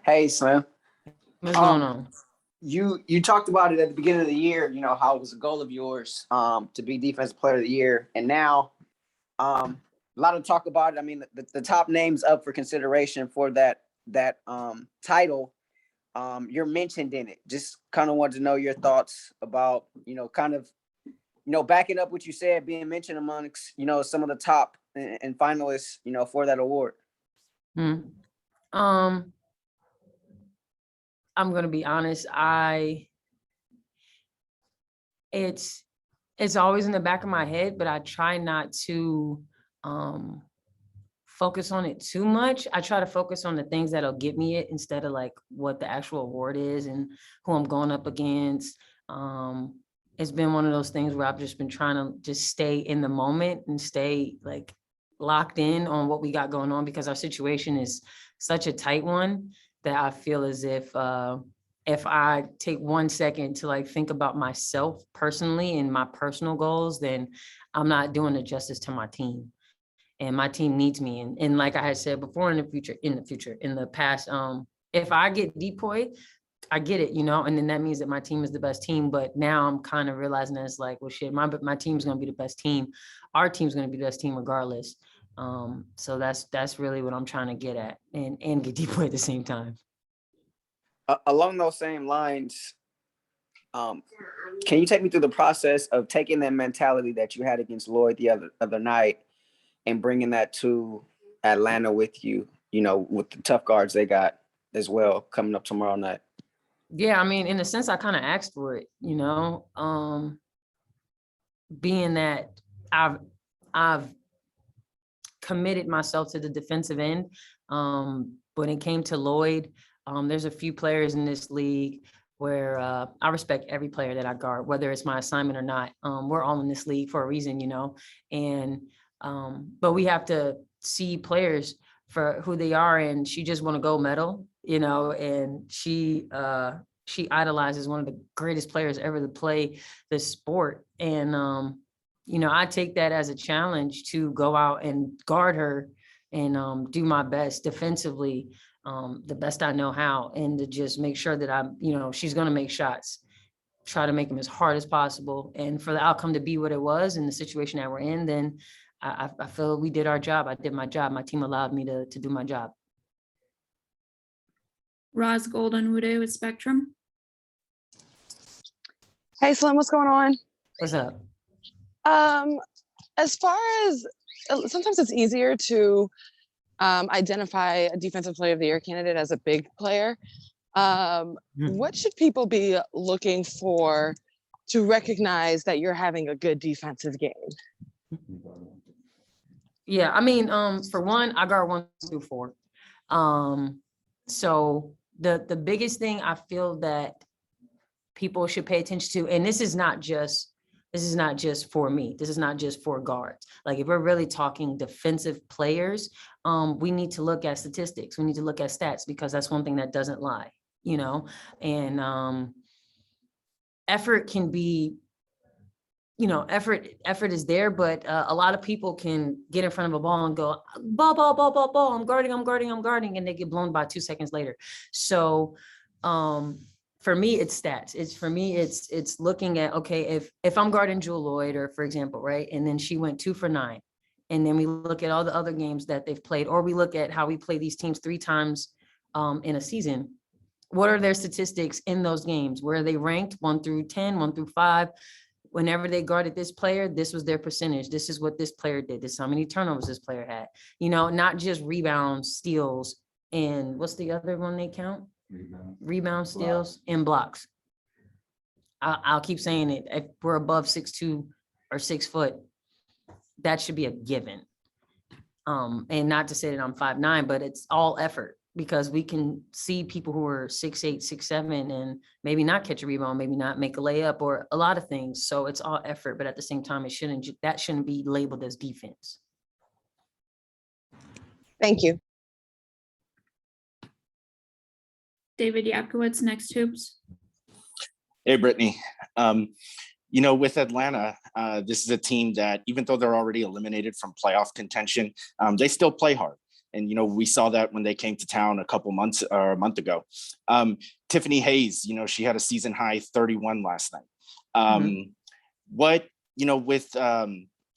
Hey, Slim. What's going Um, on? you talked about it at the beginning of the year. You know how it was a goal of yours to be Defensive Player of the Year, and now a lot of talk about it. I mean, the top names up for consideration for that title. You're mentioned in it. Just kind of wanted to know your thoughts about kind of backing up what you said, being mentioned amongst some of the top and finalists for that award. Hmm. Um, I'm gonna be honest. It's it's always in the back of my head, but I try not to um focus on it too much. I try to focus on the things that'll get me it instead of like what the actual award is and who I'm going up against. Um, it's been one of those things where I've just been trying to just stay in the moment and stay like locked in on what we got going on because our situation is such a tight one that I feel as if I take 1 second to like think about myself personally and my personal goals, then I'm not doing the justice to my team. And my team needs me. And like I had said before, in the past, if I get depoyed, I get it, and then that means that my team is the best team. But now I'm kind of realizing that it's like, well, shit, my team's gonna be the best team. Our team's gonna be the best team regardless. So that's really what I'm trying to get at and get depoyed at the same time. Along those same lines, can you take me through the process of taking that mentality that you had against Lloyd the other night and bringing that to Atlanta with you? With the tough guards they got as well coming up tomorrow night. Yeah, I mean, in a sense, I kind of asked for it, being that I've committed myself to the defensive end. When it came to Lloyd, there's a few players in this league where I respect every player that I guard, whether it's my assignment or not. We're all in this league for a reason, and but we have to see players for who they are. And she just won a gold medal, and she idolizes one of the greatest players ever to play this sport. And I take that as a challenge to go out and guard her and do my best defensively, the best I know how, and to just make sure that she's going to make shots, try to make them as hard as possible. And for the outcome to be what it was in the situation that we're in, then I feel we did our job. I did my job. My team allowed me to do my job. Roz Golden-Wude with Spectrum. Hey, Slim, what's going on? What's up? As far as sometimes it's easier to identify a defensive player of the year candidate as a big player. What should people be looking for to recognize that you're having a good defensive game? Yeah, I mean, for one, I guard 1 through 4. So the biggest thing I feel that people should pay attention to, and this is not just for me. This is not just for guards. Like if we're really talking defensive players, we need to look at statistics. We need to look at stats because that's one thing that doesn't lie, and effort can be, effort is there, but a lot of people can get in front of a ball and go, ball, I'm guarding, and they get blown by 2 seconds later. So, for me, it's stats. It's looking at, okay, if I'm guarding Jewel Lloyd, or for example, right, and then she went 2 for 9, and then we look at all the other games that they've played, or we look at how we play these teams 3 times in a season. What are their statistics in those games? Where are they ranked 1 through 10, 1 through 5? Whenever they guarded this player, this was their percentage. This is what this player did. This is how many turnovers this player had. Not just rebounds, steals, and what's the other one they count? Rebounds, steals, and blocks. I'll keep saying it. If we're above 6'2" or 6 foot, that should be a given. And not to say that I'm 5'9", but it's all effort, because we can see people who are 6'8", 6'7", and maybe not catch a rebound, maybe not make a layup, or a lot of things. So it's all effort, but at the same time, that shouldn't be labeled as defense. Thank you. David Yapkowitz, Next Hoops. Hey, Brittany. With Atlanta, this is a team that, even though they're already eliminated from playoff contention, they still play hard. And, you know, we saw that when they came to town a couple months or a month ago. Tiffany Hayes, you know, she had a season high 31 last night. What, you know, with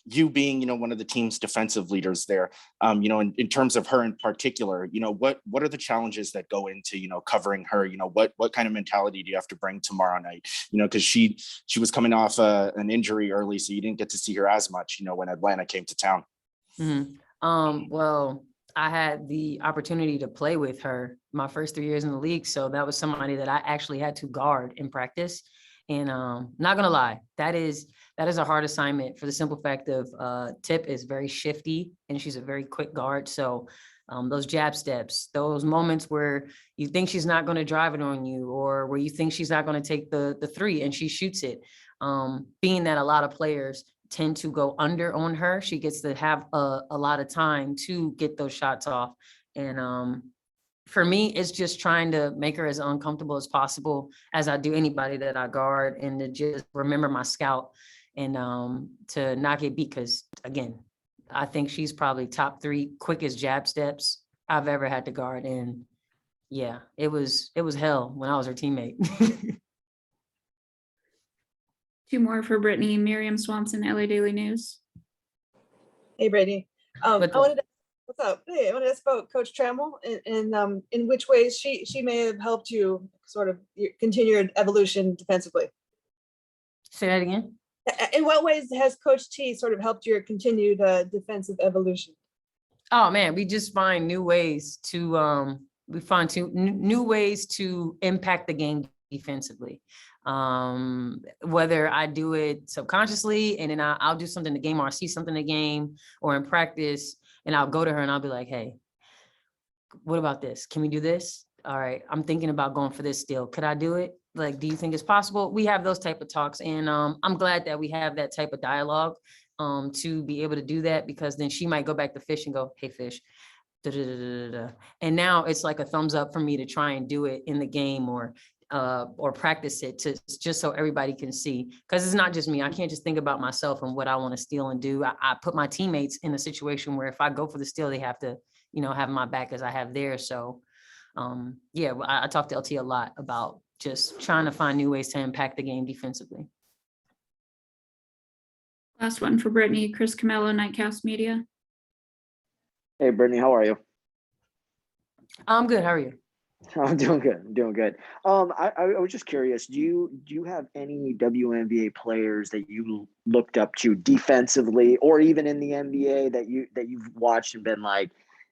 you being, you know, one of the team's defensive leaders there, you know, in terms of her in particular, you know, what are the challenges that go into, you know, covering her? You know, what kind of mentality do you have to bring tomorrow night? You know, because she was coming off an injury early, so you didn't get to see her as much, you know, when Atlanta came to town. Well, I had the opportunity to play with her my first 3 years in the league. So that was somebody that I actually had to guard in practice. And not gonna lie, that is a hard assignment for the simple fact of Tip is very shifty and she's a very quick guard. So those jab steps, those moments where you think she's not going to drive it on you, or where you think she's not going to take the three and she shoots it. Being that a lot of players tend to go under on her, she gets to have a lot of time to get those shots off. And for me, it's just trying to make her as uncomfortable as possible as I do anybody that I guard, and to just remember my scout and to not get beat. Because again, I think she's probably top 3 quickest jab steps I've ever had to guard. And yeah, it was hell when I was her teammate. 2 more for Brittany. Miriam Swanson, LA Daily News. Hey, Brittany. What's What's up? Hey, I wanted to ask about Coach Trammell and in which ways she may have helped you sort of continue your evolution defensively. Say that again. In what ways has Coach T sort of helped your continued defensive evolution? Oh man, we just find new ways to new ways to impact the game defensively. Whether I do it subconsciously and then I'll do something in the game, or I see something in the game or in practice, and I'll go to her and I'll be like, hey, what about this? Can we do this? All right, I'm thinking about going for this still. Could I do it? Like, do you think it's possible? We have those type of talks, and I'm glad that we have that type of dialogue to be able to do that, because then she might go back to Fish and go, hey, Fish. And now it's like a thumbs up for me to try and do it in the game, or practice it, to just so everybody can see, because it's not just me. I can't just think about myself and what I want to steal and do. I put my teammates in a situation where if I go for the steal, they have to, you know, have my back as I have theirs. So yeah, I talk to LT a lot about just trying to find new ways to impact the game defensively. Last one for Brittany. Chris Camello, Nightcast Media. Hey, Brittany, how are you? I'm good. How are you? I'm doing good. I'm doing good. I was just curious. Do you have any WNBA players that you looked up to defensively, or even in the NBA that you've watched and been like,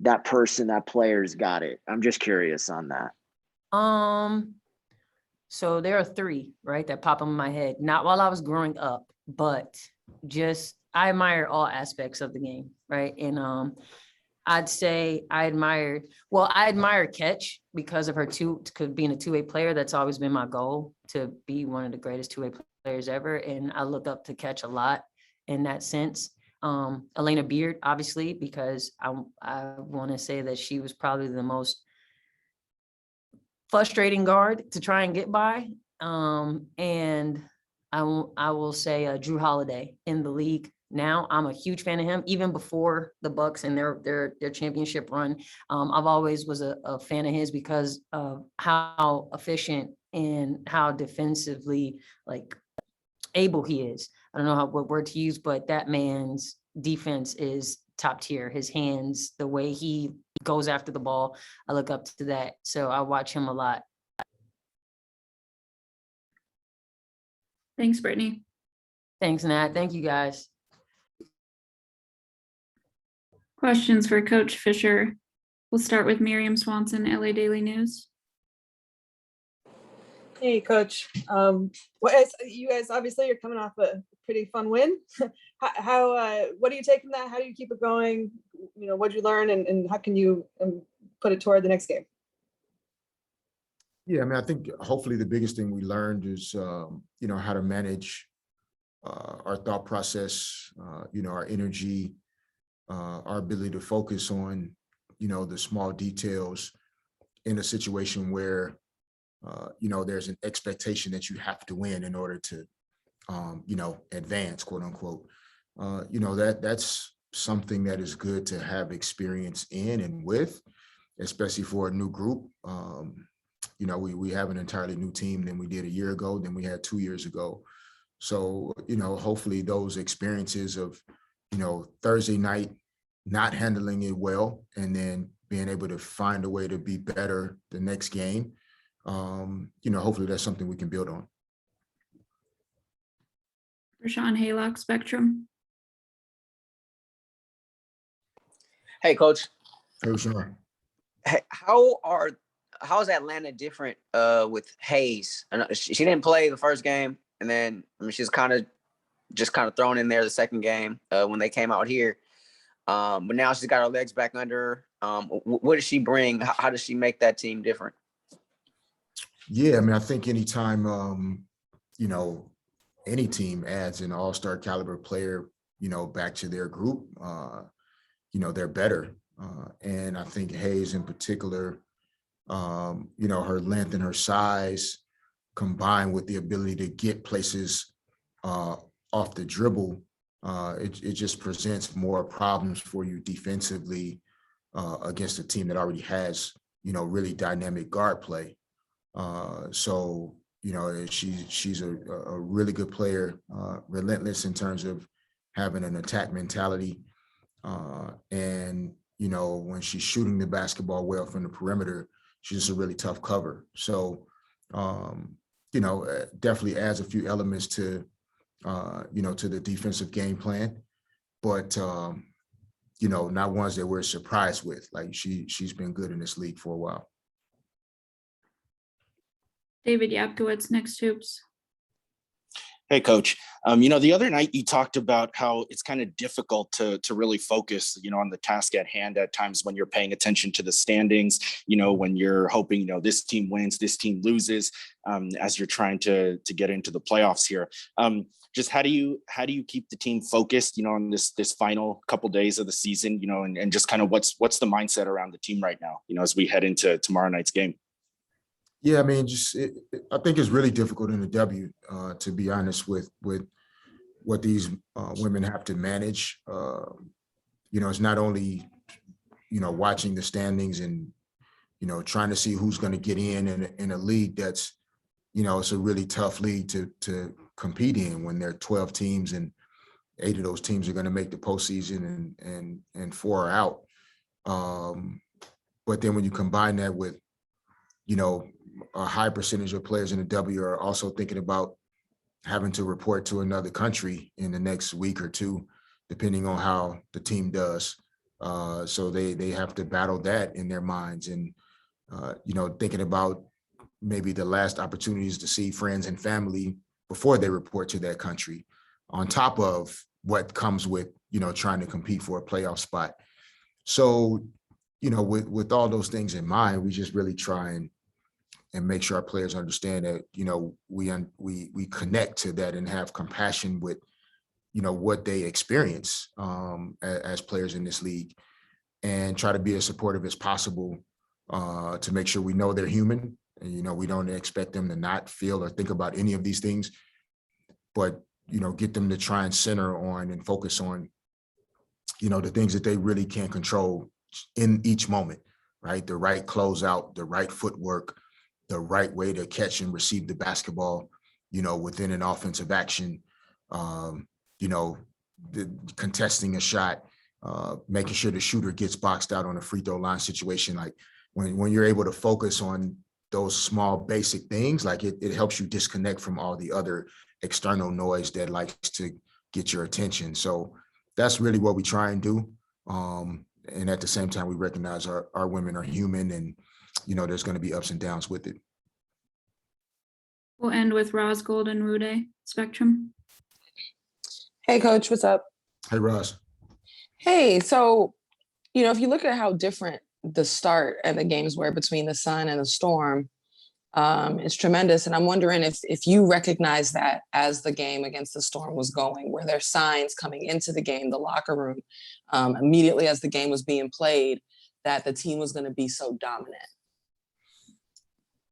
that player's got it? I'm just curious on that. So there are 3, right, that pop in my head. Not while I was growing up, but just I admire all aspects of the game, right? And I'd say I admire Catch because of her being a 2-way player. That's always been my goal, to be one of the greatest 2-way players ever. And I look up to Catch a lot in that sense. Elena Beard, obviously, because I want to say that she was probably the most frustrating guard to try and get by. And I will say Drew Holiday in the league. Now I'm a huge fan of him, even before the Bucks and their championship run. I've always was a fan of his because of how efficient and how defensively able he is. I don't know what word to use, but that man's defense is top tier. His hands, the way he goes after the ball, I look up to that. So I watch him a lot. Thanks, Brittany. Thanks, Nat. Thank you, guys. Questions for Coach Fisher. We'll start with Miriam Swanson, LA Daily News. Hey, Coach. You guys obviously are coming off a pretty fun win. What do you take from that? How do you keep it going? You know, what'd you learn, and how can you put it toward the next game? Yeah, I mean, I think hopefully the biggest thing we learned is, you know, how to manage our thought process, you know, our energy, our ability to focus on, you know, the small details in a situation where, you know, there's an expectation that you have to win in order to, you know, advance, quote unquote. You know, that's something that is good to have experience in and with, especially for a new group. You know, we have an entirely new team than we did a year ago, than we had 2 years ago. So, you know, hopefully those experiences of, you know, Thursday night not handling it well and then being able to find a way to be better the next game, you know, hopefully that's something we can build on. Rashawn Haylock, Spectrum. Hey, Coach. Hey, Sean. Hey, how's Atlanta different with Hayes? I know she didn't play the first game, and then I mean she's kind of thrown in there the second game when they came out here. But now she's got her legs back under her. What does she bring? How does she make that team different? Yeah, I mean, I think anytime, you know, any team adds an all-star caliber player, you know, back to their group, you know, they're better. And I think Hayes in particular, you know, her length and her size combined with the ability to get places off the dribble, it just presents more problems for you defensively against a team that already has, you know, really dynamic guard play. So, you know, she's a really good player, relentless in terms of having an attack mentality. And, you know, when she's shooting the basketball well from the perimeter, she's just a really tough cover. So, you know, definitely adds a few elements to, you know, to the defensive game plan, but, you know, not ones that we're surprised with. Like she's been good in this league for a while. David Yapkowitz, Next Hoops. Hey, Coach. You know, the other night you talked about how it's kind of difficult to really focus, you know, on the task at hand at times when you're paying attention to the standings, you know, when you're hoping, you know, this team wins, this team loses, as you're trying to get into the playoffs here. Just how do you keep the team focused, you know, on this final couple days of the season, you know, and just kind of what's the mindset around the team right now, you know, as we head into tomorrow night's game? Yeah, I mean, I think it's really difficult in the W, to be honest, with what these women have to manage. You know, it's not only, you know, watching the standings and, you know, trying to see who's going to get in a league that's, you know, it's a really tough league to compete in when there are 12 teams and 8 of those teams are going to make the postseason and 4 are out. But then when you combine that with, you know, a high percentage of players in the W are also thinking about having to report to another country in the next week or two, depending on how the team does. So they have to battle that in their minds and, you know, thinking about maybe the last opportunities to see friends and family before they report to that country, on top of what comes with, you know, trying to compete for a playoff spot. So, you know, with all those things in mind, we just really try and make sure our players understand that, you know, we connect to that and have compassion with, you know, what they experience as players in this league, and try to be as supportive as possible to make sure we know they're human. And, you know, we don't expect them to not feel or think about any of these things, but, you know, get them to try and center on and focus on, you know, the things that they really can't control in each moment, right? The right closeout, the right footwork, the right way to catch and receive the basketball, you know, within an offensive action, you know, contesting a shot, making sure the shooter gets boxed out on a free throw line situation. Like when you're able to focus on those small basic things, like it helps you disconnect from all the other external noise that likes to get your attention. So that's really what we try and do. And at the same time, we recognize our women are human, and, you know, there's going to be ups and downs with it. We'll end with Roz Gold and Wnba, Spectrum. Hey, Coach, what's up? Hey, Roz. Hey, so, you know, if you look at how different the start and the games were between the Sun and the Storm, it's tremendous. And I'm wondering if you recognize that as the game against the Storm was going, were there signs coming into the game, the locker room, immediately as the game was being played, that the team was going to be so dominant?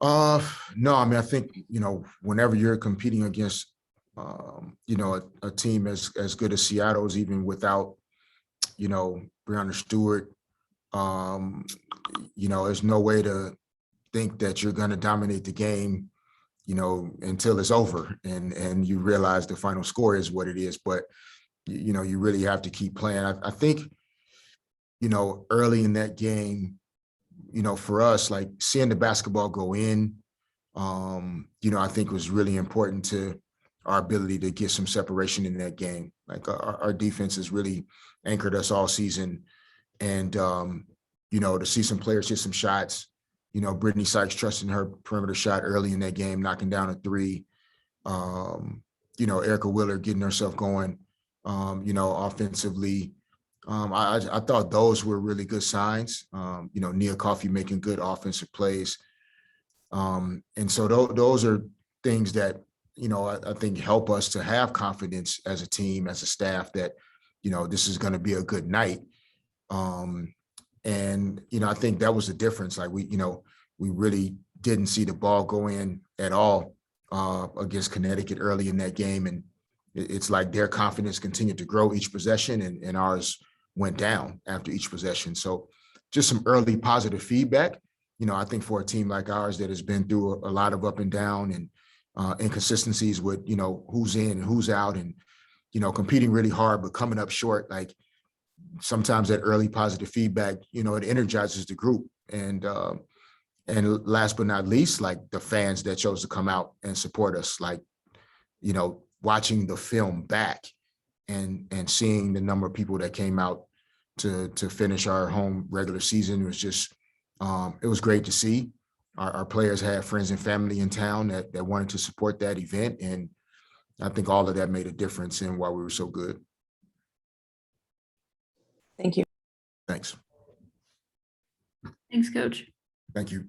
No, I mean, I think, you know, whenever you're competing against, you know, a team as good as Seattle's, even without, you know, Breonna Stewart, you know, there's no way to think that you're going to dominate the game, you know, until it's over and you realize the final score is what it is. But, you know, you really have to keep playing. I think, you know, early in that game, you know, for us, like seeing the basketball go in, you know, I think was really important to our ability to get some separation in that game. Like our defense has really anchored us all season. And, you know, to see some players hit some shots, you know, Brittany Sykes trusting her perimeter shot early in that game, knocking down a three. You know, Erica Willer getting herself going, you know, offensively. I thought those were really good signs. You know, Nia Coffey making good offensive plays. And so those are things that, you know, I think help us to have confidence as a team, as a staff that, you know, this is going to be a good night. And, you know, I think that was the difference. Like we really didn't see the ball go in at all against Connecticut early in that game. And it's like their confidence continued to grow each possession and ours went down after each possession. So just some early positive feedback. You know, I think for a team like ours that has been through a lot of up and down and inconsistencies with, you know, who's in and who's out and, you know, competing really hard, but coming up short, like sometimes that early positive feedback, you know, it energizes the group. And last but not least, like the fans that chose to come out and support us, like, you know, watching the film back and seeing the number of people that came out to finish our home regular season was just, it was great to see. Our players had friends and family in town that wanted to support that event. And I think all of that made a difference in why we were so good. Thank you. Thanks. Thanks, Coach. Thank you.